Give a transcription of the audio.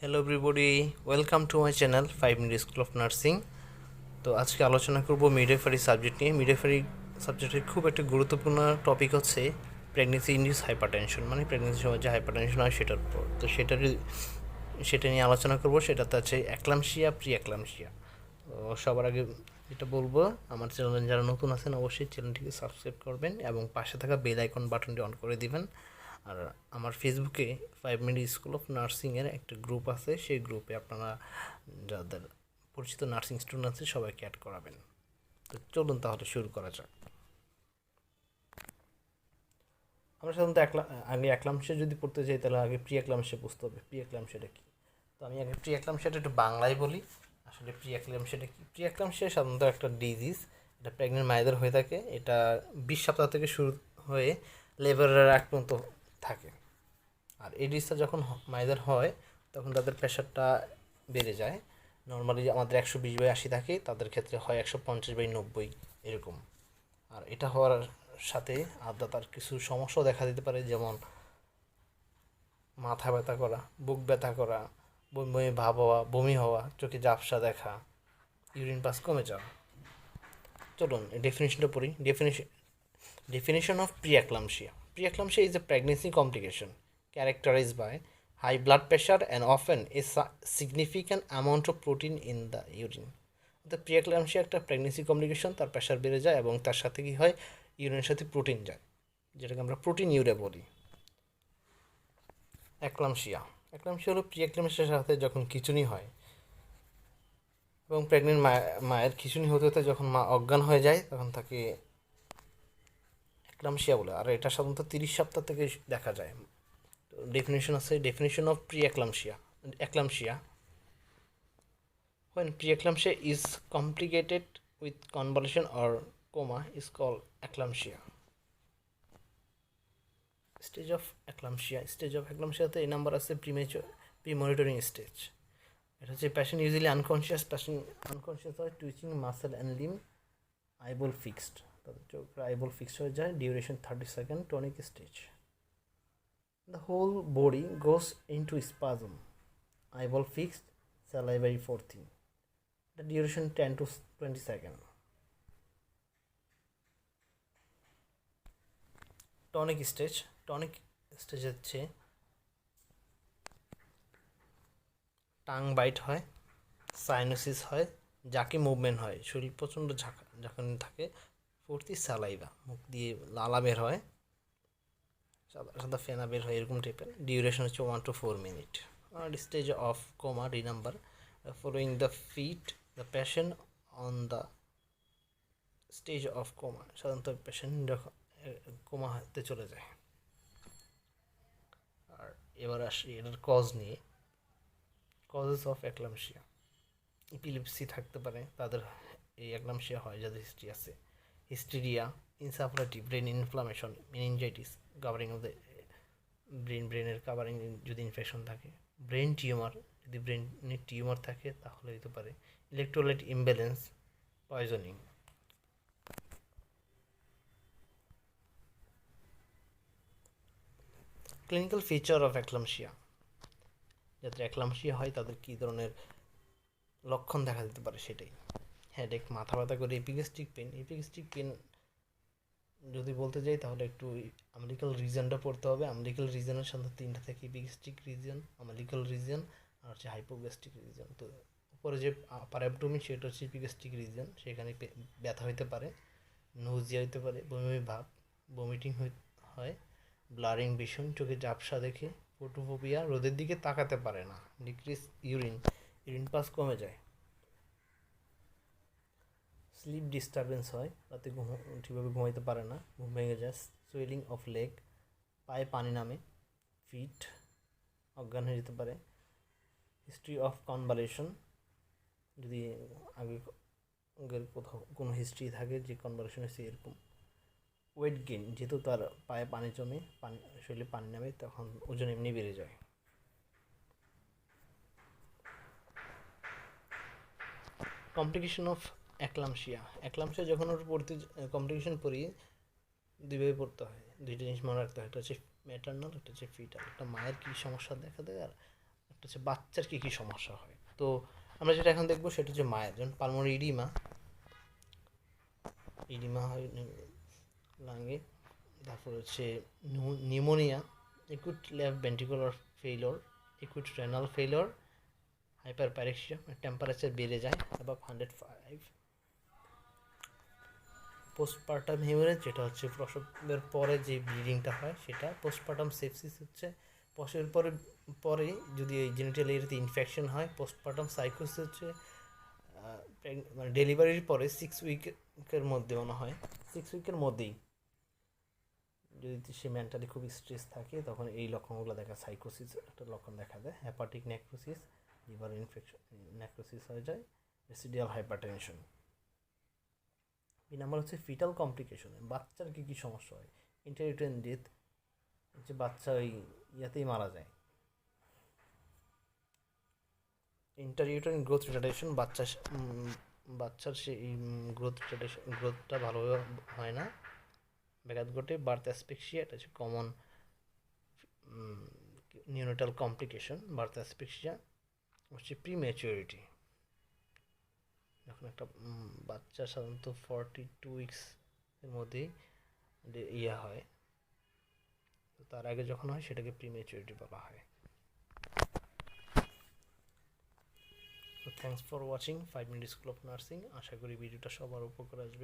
Hello everybody, welcome to my channel 5 minute school of nursing. তো আজকে আলোচনা করব মিডওয়াইফারি সাবজেক্ট নিয়ে। মিডওয়াইফারি সাবজেক্টের খুব একটা গুরুত্বপূর্ণ টপিক হচ্ছে প্রেগনেন্সি ইনডিউস হাইপারটেনশন, মানে প্রেগনেন্সির সময় যে হাইপারটেনশন হয় সেটার উপর। তো সেটা নিয়ে আলোচনা করব। সেটাতে আছে অ্যাক্লামশিয়া, প্রি অ্যাক্লামশিয়া। তো সবার আগে যেটা বলবো, আমার চ্যানেলে যারা নতুন আছেন অবশ্যই চ্যানেলটিকে সাবস্ক্রাইব করবেন এবং পাশে থাকা বেল আইকন বাটনটি অন করে দিবেন। আর আমার ফেসবুকে 5 মিনিট স্কুল অফ নার্সিংয়ের একটা গ্রুপ আছে, সেই গ্রুপে আপনারা যাদের পরিচিত নার্সিং স্টুডেন্ট আছে সবাইকে অ্যাড করাবেন। তো চলুন তাহলে শুরু করা যাক। আমরা সাধারণত আগে অ্যাক্লামশিয়া যদি পড়তে চাই তাহলে আগে প্রি অ্যাক্লামশিয়া বুঝতে হবে। প্রি অ্যাক্লামশিয়াটা কী? তো আমি আগে প্রি অ্যাক্লামশিয়াটা একটু বাংলায় বলি। আসলে প্রি অ্যাক্লামশিয়াটা কী? প্রি অ্যাক্লামশিয়া সাধারণত একটা ডিজিজ, এটা প্রেগনেন্ট মায়েদের হয়ে থাকে। এটা 20 সপ্তাহ থেকে শুরু হয়ে লেবারের আগ পর্যন্ত থাকে। আর এই ডিসটা যখন মায়েদের হয় তখন তাদের প্রেশারটা বেড়ে যায়। নর্মালি আমাদের 120/80 থাকে, তাদের ক্ষেত্রে হয় 150/90 এরকম। আর এটা হওয়ার সাথে আলাদা তার কিছু সমস্যাও দেখা দিতে পারে, যেমন মাথা ব্যথা করা, বুক ব্যথা করা, বমি বমি ভাব হওয়া, বমি হওয়া, চোখে ঝাপসা দেখা, ইউরিন পাস কমে যাওয়া। চলুন ডেফিনেশনটা পড়ি। Definition of preeclampsia. Preeclampsia is a pregnancy complication characterized by high blood pressure and often a significant amount of protein in the urine. তো প্রিএক্লাম্পসিয়া একটা প্রেগনেন্সি কমপ্লিকেশন, তার প্রেশার বেড়ে যায় এবং তার সাথে কি হয়, ইউরিনের সাথে প্রোটিন যায়, যেটাকে আমরা প্রোটিন ইউরিয়া বলি। অ্যাক্লাম্পসিয়া অ্যাক্লাম্পসিয়া হলো প্রিএক্লাম্পসিয়ার সাথে যখন খিঁচুনি হয় এবং প্রেগনেন্ট মায়ের খিঁচুনি হতে হতে যখন মা অজ্ঞান হয়ে যায় তখন তাকে অ্যাক্লাম্পসিয়া বলে। আর এটা সাধারণত 30 সপ্তাহ থেকে দেখা যায়। ডেফিনেশন আছে, definition of preeclampsia: when preeclampsia is complicated with convulsion or coma is called eclampsia. Stage of অ্যাক্লাম্পসিয়াতে এই নাম্বার আছে প্রিমনিটরিং স্টেজ। এটা হচ্ছে পেশেন্ট ইউজুয়ালি আনকনশিয়াস হয়, twitching muscle and limb, eyeball fixed, তাদের চোখের আইবল ফিক্সড হয়ে যায়, duration 30 second, tonic stage. The whole body goes into spasm, eyeball fixed, salivary forcing. The duration 10 to 20 seconds. Tonic stage হচ্ছে tongue byte হয়, cyanosis হয়, Zaki movement হয়, শরীর প্রচণ্ড ঝাঁকানি থাকে, ফুর্তি সালাইভা, মুখ দিয়ে লালা বের হয়, সাদা সাদা ফেনা বের হয়, এরকম টাইপের। ডিউরেশন হচ্ছে 1 to 4 মিনিট। আর stage of coma, remember, following the fit the patient on the stage of coma. সাধারণত পেশেন্ট যখন কোমা হতে চলে যায়। আর এবার আসি এটার কজ নিয়ে। কজেস অফ অ্যাক্লাম্পসিয়া: ইপিলিপসি থাকতে পারে, তাদের এই অ্যাক্লাম্পসিয়া হয় যাদের হিস্ট্রি আছে। হিস্টেরিয়া, ইনসাফারেটিভ, brain inflammation, meningitis, covering of the ব্রেনের কাভারিং যদি ইনফেকশন থাকে। ব্রেন টিউমার, যদি ব্রেনের টিউমার থাকে তাহলে হতে পারে। Electrolyte imbalance, poisoning. Clinical feature of eclampsia: যাদের অ্যাক্লাম্পসিয়া হয় তাদের কী ধরনের লক্ষণ দেখা দিতে পারে সেটাই। হেডেক, মাথা ব্যথা করে, এপিগ্যাস্ট্রিক পেন যদি বলতে যাই তাহলে একটু আমলিক্যাল রিজনটা পড়তে হবে। আমলিক্যাল রিজনের সাথে 3টা থাকে: এপিগ্যাস্ট্রিক রিজন, আমলিক্যাল রিজন আর হচ্ছে হাইপোগ্যাস্ট্রিক রিজন। তো উপরে যে আপার অ্যাবডোমেন সেটা হচ্ছে এপিগ্যাস্ট্রিক রিজন, সেখানে ব্যথা হইতে পারে, নৌজিয়া হইতে পারে, বমি ভাব, ভমিটিং হয়, ব্লারিং ভিশন, চোখে ঝাপসা দেখে, ফোটোফোবিয়া, রোদের দিকে তাকাতে পারে না, ডিক্রিজ ইউরিন পাস কমে যায়, স্লিপ ডিস্টারবেন্স হয়, রাতে ঠিকভাবে ঘুমাইতে পারে না, ঘুম ভেঙে যায়, সুয়েলিং অফ লেগ, পায়ে পানি নামে, ফিট, অজ্ঞান হয়ে যেতে পারে। হিস্ট্রি অফ কনভালেশন, যদি আগের কোথাও কোনো হিস্ট্রি থাকে যে কনভালেশন হয়েছে এরকম। ওয়েট গেইন, যেহেতু তার পায়ে পানি জমে, শরীরে পানি নামে, তখন ওজন এমনি বেড়ে যায়। কমপ্লিকেশন অফ অ্যাক্লাম্পসিয়া যখন ওর পড়তে কমপ্লিকেশন পড়ি দুইভাবে পড়তে হয়, দুইটা জিনিস মনে রাখতে হয়। একটা হচ্ছে ম্যাটার্নাল, একটা হচ্ছে ফিটাল। একটা মায়ের কী সমস্যা দেখা দেয় আর একটা হচ্ছে বাচ্চার কী কী সমস্যা হয়। তো আমরা যেটা এখন দেখবো সেটা হচ্ছে মায়ের, যেমন পালমোনারি ইডিমা হয় লাঙে, তারপর হচ্ছে pneumonia, acute left ventricular failure, acute renal failure, hyperpyrexia, temperature বেড়ে যায় অ্যাবাভ 105, পোস্টপার্টাম হেমারেজ যেটা হচ্ছে প্রসবের পরে যে ব্লিডিংটা হয় সেটা, পোস্টপার্টাম সেপসিস হচ্ছে প্রসবের পরে পরে যদি এই জেনিটাল এরিয়াতে ইনফেকশন হয়, পোস্টপার্টাম সাইকোসিস হচ্ছে মানে ডেলিভারির পরে 6 উইকের মধ্যে মনে হয় 6 উইকের মধ্যেই যদি সে মেন্টালি খুব স্ট্রেস থাকে তখন এই লক্ষণগুলো দেখা, সাইকোসিস একটা লক্ষণ দেখা দেয়, hepatic necrosis, liver infection necrosis হয়ে যায়, রেসিডিয়াল হাইপারটেনশন। এই নাম্বার হচ্ছে ফিটাল কমপ্লিকেশন, বাচ্চার কী কী সমস্যা হয়, ইন্টারইউটেরাইন ডেথ হচ্ছে বাচ্চা ওই ইয়াতেই মারা যায়, ইন্টারইউটেরাইন গ্রোথ রিটার্ডেশন, বাচ্চার সেই গ্রোথটা ভালোভাবে হয় না, ব্যাঘাত ঘটে, বার্থ অ্যাসফিক্সিয়া, এটা হচ্ছে common neonatal complication, birth asphyxia হচ্ছে প্রিম্যাচুরিটি, যখন একটা বাচ্চা সাধারণত 42 উইক্স এর মধ্যেই ইয়া হয়, তো তার আগে যখন হয় সেটাকে প্রিম্যাচুরিটি বলা হয়। তো thanks for watching 5 minute school of nursing, আশা করি ভিডিওটা সবার উপকার আসবে।